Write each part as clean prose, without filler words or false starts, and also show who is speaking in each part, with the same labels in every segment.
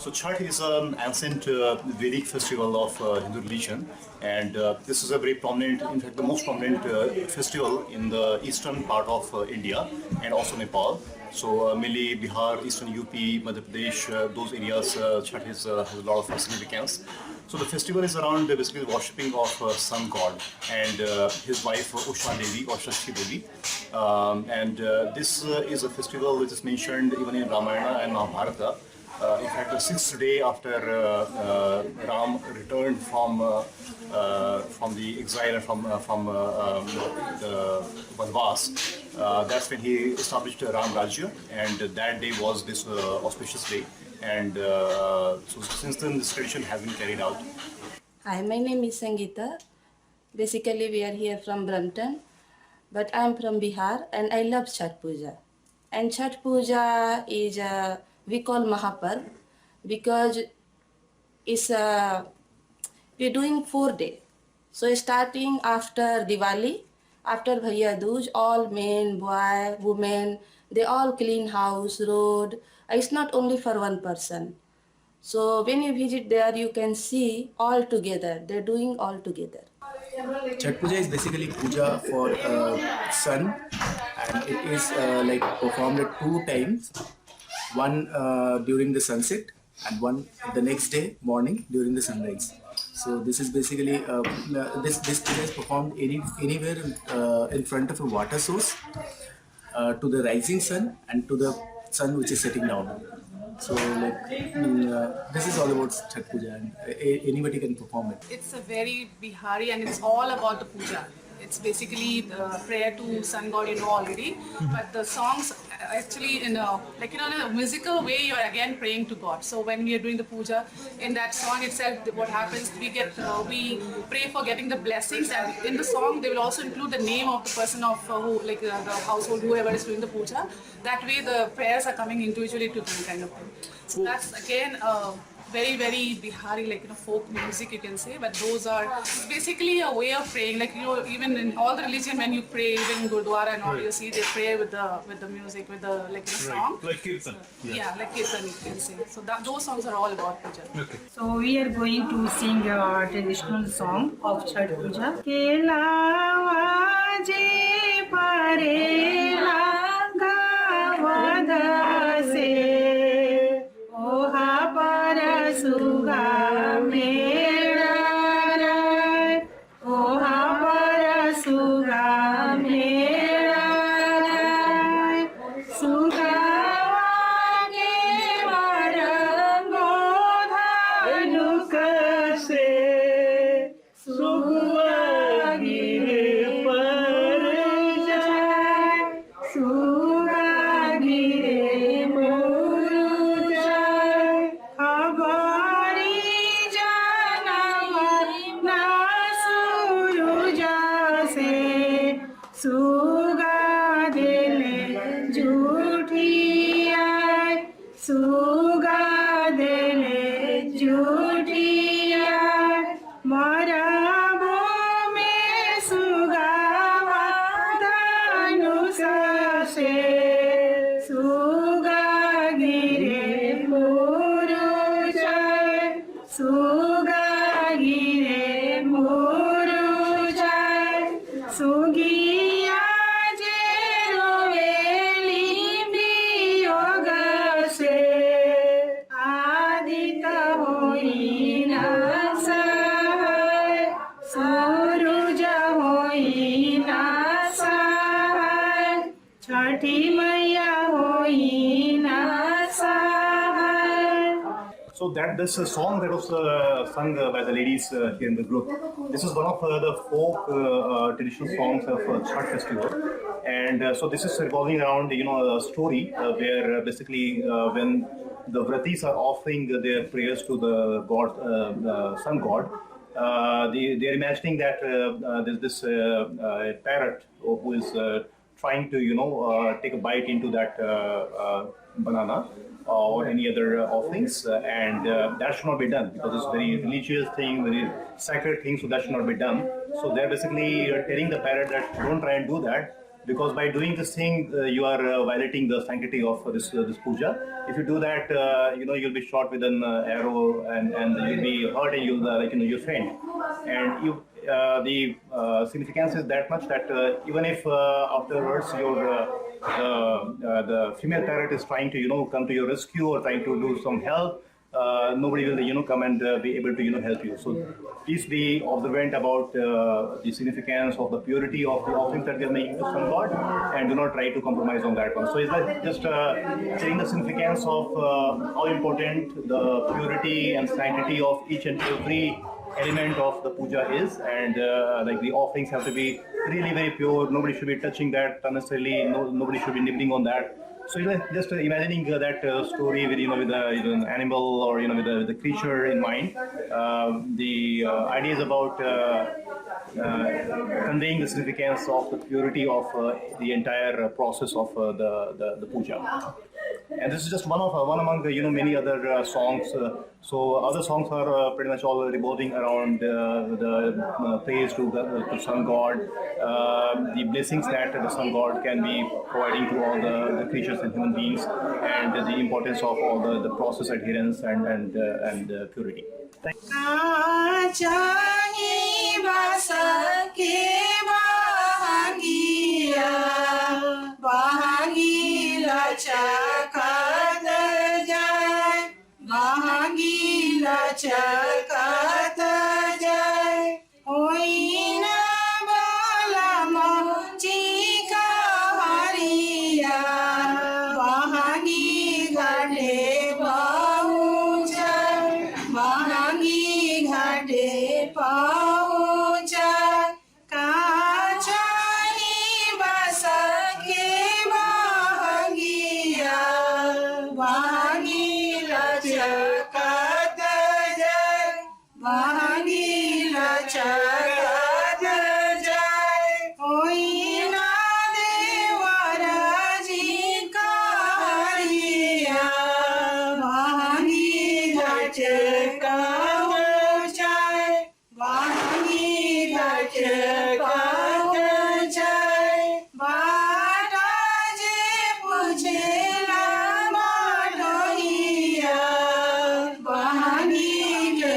Speaker 1: So Chhath is an ancient Vedic festival of Hindu religion, and this is a very prominent, in fact, the most prominent festival in the eastern part of India and also Nepal. So mainly Bihar, eastern UP, Madhya Pradesh, those areas, Chhath has a lot of significance. So the festival is around basically the worshipping of sun god and his wife Usha Devi or Shashti Devi. And this is a festival which is mentioned even in Ramayana and Mahabharata. In fact, the sixth day after Ram returned from the exile and from the Vanvas, that's when he established Ram Rajya, and that day was this auspicious day. And so since then, this tradition has been carried out.
Speaker 2: Hi, my name is Sangeeta. Basically, we are here from Brampton, but I'm from Bihar and I love Chhat Puja. And Chhat Puja is, we call Mahaparv because it's we're doing 4 days. So starting after Diwali, after Bhaiya Dooj, all men, boy, women, they all clean house, road. It's not only for one person. So when you visit there, you can see all together. They're doing all together.
Speaker 3: Chhat Puja is basically puja for sun, and it is like performed at 2 times. One during the sunset and one the next day morning during the sunrise. So this is basically this puja is performed anywhere in front of a water source to the rising sun and to the sun which is setting down. So this is all about Chhat Puja, and anybody can perform it.
Speaker 4: It's a very Bihari and it's all about the puja. It's basically the prayer to sun god, you know already. But the songs actually in a in a musical way, you're again praying to God. So when we are doing the puja, in that song itself, what happens, we pray for getting the blessings, and in the song they will also include the name of the person of who the household, whoever is doing the puja. That way the prayers are coming individually to them, kind of thing. So that's again very Bihari, folk music, you can say. But those are basically a way of praying, even in all the religion, when you pray, even in Gurdwara and all, you see they pray with the music, with the song.
Speaker 5: Like Kirtan.
Speaker 4: Yeah, like Kirtan, you can say. So those songs are all about puja.
Speaker 5: Okay.
Speaker 6: So we are going to sing a traditional song of Chhat Puja. Kelawa je parela gavada se oha parasuga mera oha parasuga mera sugavage varango dhanuk se sugagire par jay sugagire mur jay abari janama na suruja se suga dile jhutiya suga dile jhutiya marabo mein sugava dhanusa se suga gire murujay suga gire murujay sugiya je roveli biyoga se adita hoina sahay suruja hoina sahay chhati maiya hoina sahay.
Speaker 1: So this song that was sung by the ladies here in the group, this is one of the folk traditional songs of Chhath festival, and so this is revolving around a story where basically when the Vratis are offering their prayers to the god, sun god, they're imagining that there's this parrot who is trying to take a bite into that banana or any other offerings, and that should not be done because it's very religious thing, very sacred thing, so that should not be done. So they're basically telling the parrot that don't try and do that, because by doing this thing, you are violating the sanctity of this puja. If you do that, you'll be shot with an arrow, and you'll be hurt, and you'll faint. And the significance is that much that even if afterwards the female parrot is trying to come to your rescue or trying to do some help, nobody will come and be able to help you. So please be observant about the significance of the purity of the offerings that we are making to some God, and do not try to compromise on that one. So it's like just saying the significance of how important the purity and sanctity of each and every element of the puja is, and like the offerings have to be really very pure. Nobody should be touching that unnecessarily. Nobody should be nibbling on that. So just imagining that story with with an animal or with a creature in mind. The idea is about conveying the significance of the purity of the entire process of the puja. And this is just one among many other songs. So other songs are pretty much all revolving around the praise to sun god, the blessings that the sun god can be providing to all the creatures and human beings, and the importance of all the process adherence and purity. Thank you.
Speaker 5: चकत जाय होई न बोला मोची का हरिया बहागी घाटे पहुँच बहागी घाटे पहुँच काचाही बस के बहागिया बहागी लचकत चकत जाय होई न देवराजी का हरिया बहागी घटका हो जाय बहागी घटका हो जाय बाटा जे पूछेला बाटोहिया बहागी के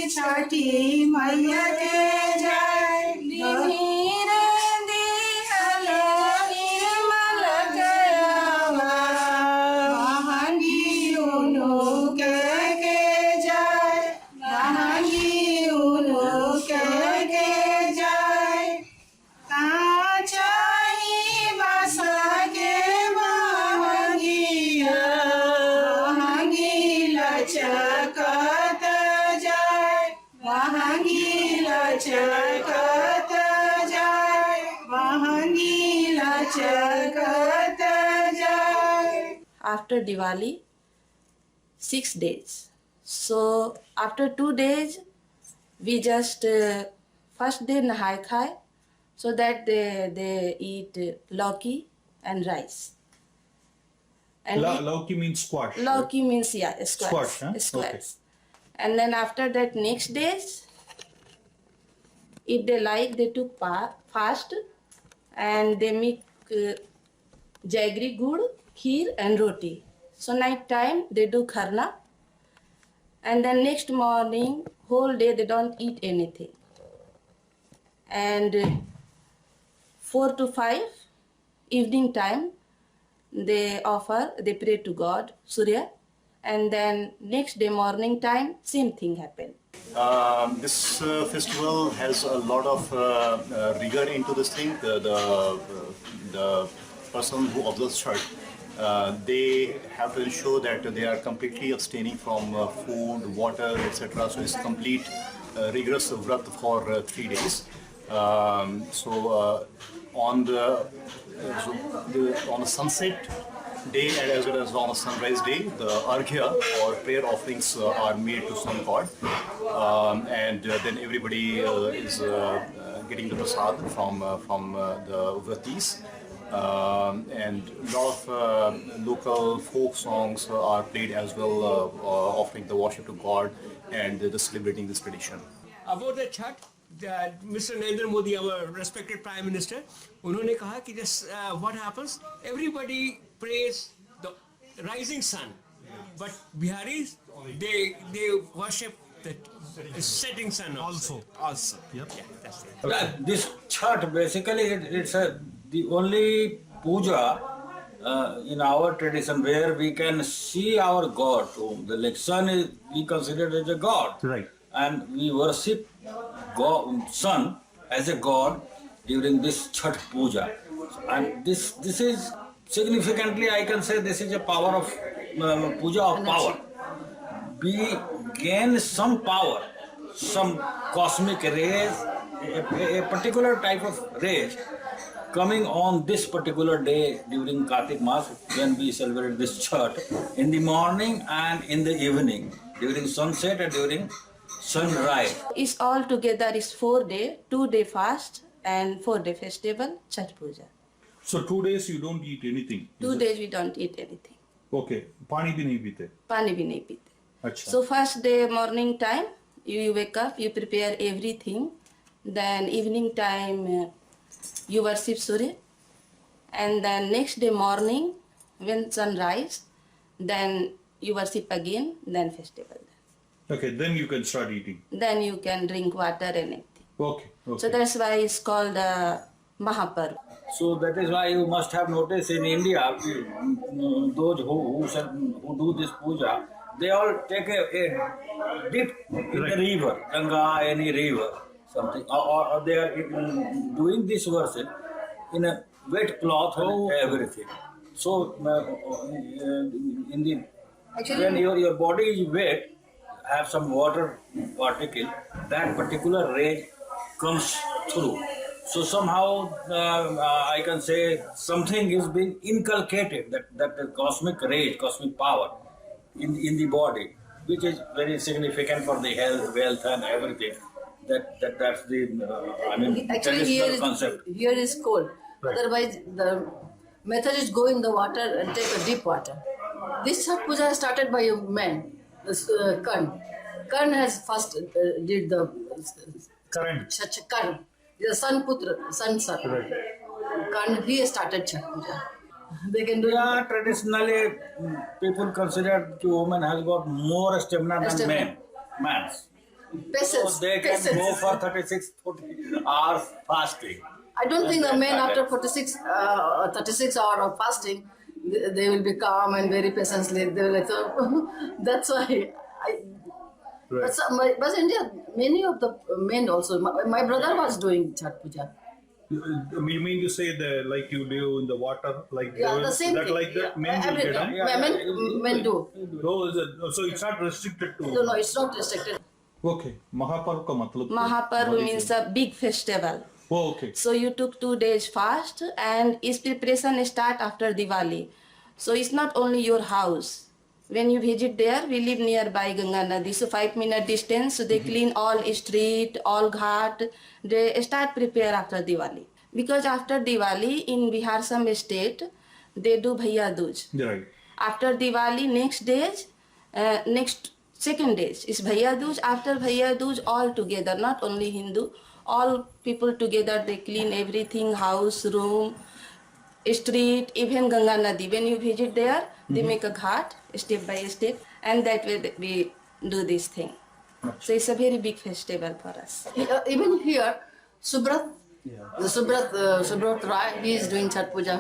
Speaker 5: छठी मैया के जाय नीर दिहलो निर्मल गयावा बहागी उनु के जाय बहागी उनु के जाय काचाही बस के बहागिया बहागी लचकत बहागी लचकत जाय बहागी लचकत जाय.
Speaker 2: After Diwali, 6 days. So after 2 days, we just first day nahai khai, so that they eat lauki and rice. And
Speaker 7: Lauki means squash.
Speaker 2: lauki means squash.
Speaker 7: Squash, huh?
Speaker 2: Squash. And then after that, next days, if they like, they took fast, and they make jaggery gur, kheer and roti. So night time they do kharna, and then next morning, whole day they don't eat anything. And 4 to 5 evening time, they pray to God, Surya, and then next day morning time, same thing happened.
Speaker 1: This festival has a lot of rigor into this thing. The person who observes Chhath, they have to ensure that they are completely abstaining from food, water, etc. So it's complete rigorous vrat for 3 days. On the sunset, day and as well as on a sunrise day, the arghya or prayer offerings are made to sun god, and then everybody is getting the prasad from the vratis. And a lot of local folk songs are played as well, offering the worship to God and celebrating this tradition.
Speaker 7: About the Chhat, Mr. Narendra Modi, our respected Prime Minister, उन्होंने कहा कि just what happens, everybody prays the rising sun, but Biharis they worship the setting sun also. Yep. Yeah, that's it.
Speaker 8: This Chhat basically it's the only puja in our tradition where we can see our God. The sun is we consider as a god,
Speaker 9: Right.
Speaker 8: and we worship God, sun as a god during this Chhat puja. And this is significantly, I can say, this is a power of puja of power. We gain some power, some cosmic rays, a particular type of rays coming on this particular day during Kartik Maas when we celebrate this Chhat in the morning and in the evening, during sunset and during sunrise.
Speaker 2: It's all together is 4 day, 2 day fast and 4 day festival, Chhat Puja.
Speaker 9: So 2 days you don't eat anything.
Speaker 2: 2 days we don't eat anything.
Speaker 9: Okay. पानी भी नहीं पीते.
Speaker 2: Pani bhi nahi pite.
Speaker 9: अच्छा.
Speaker 2: So first day morning time, you wake up, you prepare everything. Then evening time, you worship Surya. And then next day morning, when sunrise, then you worship again, then festival.
Speaker 9: Okay, then you can start eating.
Speaker 2: Then you can drink water and everything.
Speaker 9: Okay.
Speaker 2: So that's why it's called Mahaparv.
Speaker 8: So that is why you must have noticed in India, those who do this puja, they all take a dip in the river, Ganga, any river, something, or they are doing this worship in a wet cloth and everything. So in the when your body is wet, have some water particle, that particular ray comes through. So somehow I can say something is being inculcated, that the cosmic ray, cosmic power in the body, which is very significant for the health, wealth, and everything. That's the
Speaker 10: Actually, here
Speaker 8: traditional
Speaker 10: is,
Speaker 8: concept.
Speaker 10: here is cold. Otherwise, the method is go in the water and take a deep water. This Chhat Puja started by a man, Karn. Karn has first did the
Speaker 9: Current.
Speaker 10: Karn, the son Putra, son. Karn, he started Chhat Puja. They can do
Speaker 8: Yeah, traditionally people consider the woman has got more stamina than
Speaker 10: Stamina.
Speaker 8: man.
Speaker 10: peasants.
Speaker 8: So they can
Speaker 10: peasants.
Speaker 8: go for 36, 40 hours fasting.
Speaker 10: I don't think the men after 36 hours of fasting, they will be calm and very patiently. They will like, so that's why but India, many of the men also. My brother was doing Chhat Puja.
Speaker 9: You mean to say that like you do in the water, like
Speaker 10: Yeah, the same
Speaker 9: that
Speaker 10: thing.
Speaker 9: like that men will
Speaker 10: Every
Speaker 9: get
Speaker 10: time.
Speaker 9: on?
Speaker 10: Men do.
Speaker 9: So it's not restricted to.
Speaker 10: No, it's not restricted.
Speaker 9: Okay. Mahaparv का मतलब.
Speaker 2: Mahaparv means a big festival.
Speaker 9: Oh, okay.
Speaker 2: So you took 2 days fast and its preparation start after Diwali. So it's not only your house. When you visit there, we live nearby Ganga Nadi. So 5-minute distance, so they clean all street, all ghat. They start prepare after Diwali. Because after Diwali, in Bihar some state, they do Bhaiya Dooj.
Speaker 9: Right.
Speaker 2: After Diwali, next second days is Bhaiya Dooj. After Bhaiya Dooj, all together, not only Hindu, all people together, they clean everything, house, room, street, even Ganga Nadi. When you visit there, they make a ghat step by step, and that way we do this thing. So it's a very big festival for us.
Speaker 10: Even here, Subrat, Subrat Rai, he is doing Chhat Puja,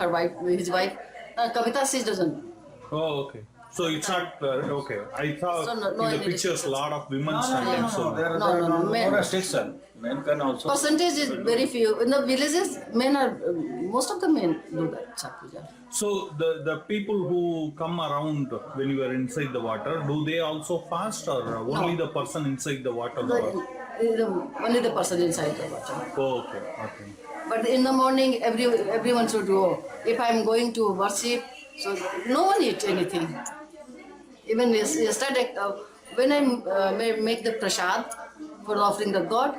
Speaker 10: his wife. Kavita, she doesn't.
Speaker 9: Oh, okay. So it's not okay. I thought
Speaker 10: So no
Speaker 9: in the
Speaker 10: any
Speaker 9: pictures a
Speaker 10: restrictions.
Speaker 9: lot of women
Speaker 8: No,
Speaker 9: standing. So
Speaker 8: there are
Speaker 10: No, men.
Speaker 8: no restriction. Men can also.
Speaker 10: Percentage is very few. In the villages, men are, most of the men do that Chhat Puja.
Speaker 9: So the people who come around when you are inside the water, do they also fast or only the person inside the water?
Speaker 10: Only the person inside the water.
Speaker 9: Oh, okay.
Speaker 10: But in the morning, everyone should go. If I'm going to worship So no one eat anything. Even yesterday, when I make the prasad for offering the God,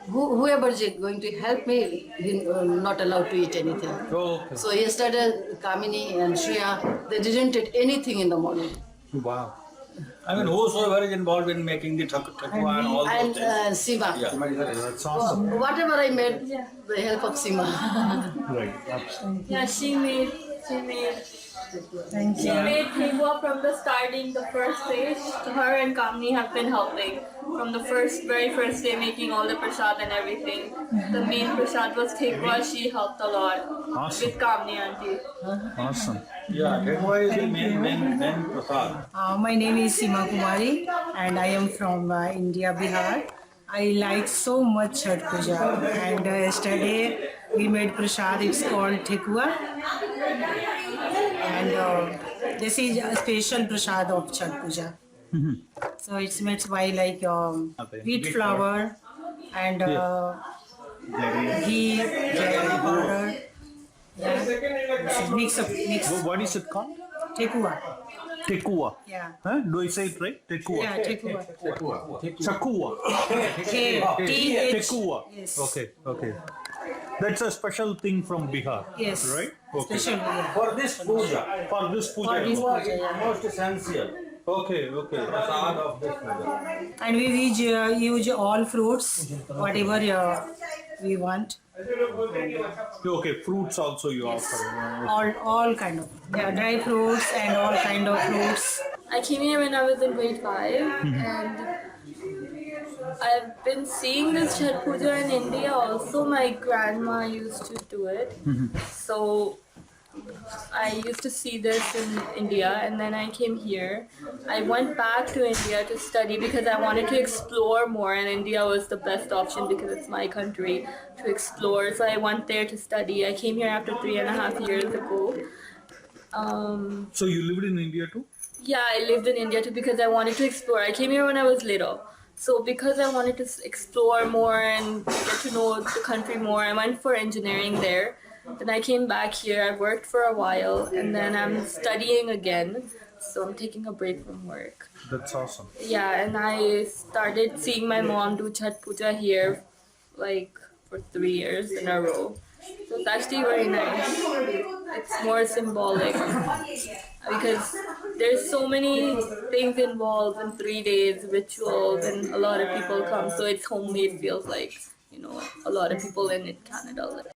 Speaker 10: whoever is going to help me, he not allowed to eat anything.
Speaker 9: Okay.
Speaker 10: So yesterday, Kamini and Shriya, they didn't eat anything in the morning.
Speaker 9: Wow.
Speaker 8: I mean, whosoever is involved in making the thakwa and all those
Speaker 10: And
Speaker 8: things.
Speaker 10: Sima.
Speaker 8: Yeah.
Speaker 9: That's awesome.
Speaker 10: Whatever I made, the help of Sima.
Speaker 9: Right.
Speaker 11: Yeah, she made
Speaker 6: Thank
Speaker 11: she made Thekua from the starting, the first day. Her and Kamni have been helping from the very first day, making all the prasad and everything. The main prasad was Thekua. She helped a lot
Speaker 9: Awesome.
Speaker 11: with Kamni auntie.
Speaker 9: Awesome.
Speaker 8: Yeah, Thekua is the main prasad.
Speaker 6: My name is Seema Kumari and I am from India, Bihar. I like so much Chhat Puja and yesterday we made prasad, it's called Thekua. And this is a special prasad of Chhat Puja. So it's made by like wheat flour and ghee, jaggery powder. Yeah. Mix.
Speaker 9: What is it called?
Speaker 6: Thekua.
Speaker 9: Tekua.
Speaker 6: Yeah.
Speaker 9: Huh? Do I say it right? Tekua.
Speaker 6: Yeah, Thekua.
Speaker 9: Chakua.
Speaker 6: T-H.
Speaker 9: Tekua.
Speaker 6: Yes.
Speaker 9: Okay. That's a special thing from Bihar.
Speaker 6: Yes.
Speaker 9: Right? Okay.
Speaker 6: Special. Yeah.
Speaker 8: For this puja,
Speaker 9: For this puja.
Speaker 6: For this
Speaker 8: Thekua
Speaker 6: puja,
Speaker 8: is
Speaker 6: yeah.
Speaker 8: most essential
Speaker 9: Okay.
Speaker 8: prasad of this puja.
Speaker 6: And we use all fruits, whatever we want.
Speaker 9: Okay. Fruits also you offer.
Speaker 6: All kind of dry fruits and all kind of fruits.
Speaker 11: I came here when I was in grade 5 and I've been seeing this Chhat Puja in India also. My grandma used to do it. So I used to see this in India and then I came here. I went back to India to study because I wanted to explore more and India was the best option because it's my country to explore. So I went there to study. I came here after 3.5 years ago.
Speaker 9: So you lived in India too?
Speaker 11: Yeah, I lived in India too because I wanted to explore. I came here when I was little. So because I wanted to explore more and get to know the country more, I went for engineering there. Then I came back here, I worked for a while, and then I'm studying again. So I'm taking a break from work.
Speaker 9: That's awesome.
Speaker 11: Yeah, and I started seeing my mom do Chhat Puja here like for 3 years in a row. So it's actually very nice. It's more symbolic because there's so many things involved in 3 days, rituals, and a lot of people come. So it's homemade, feels like, a lot of people in Canada live.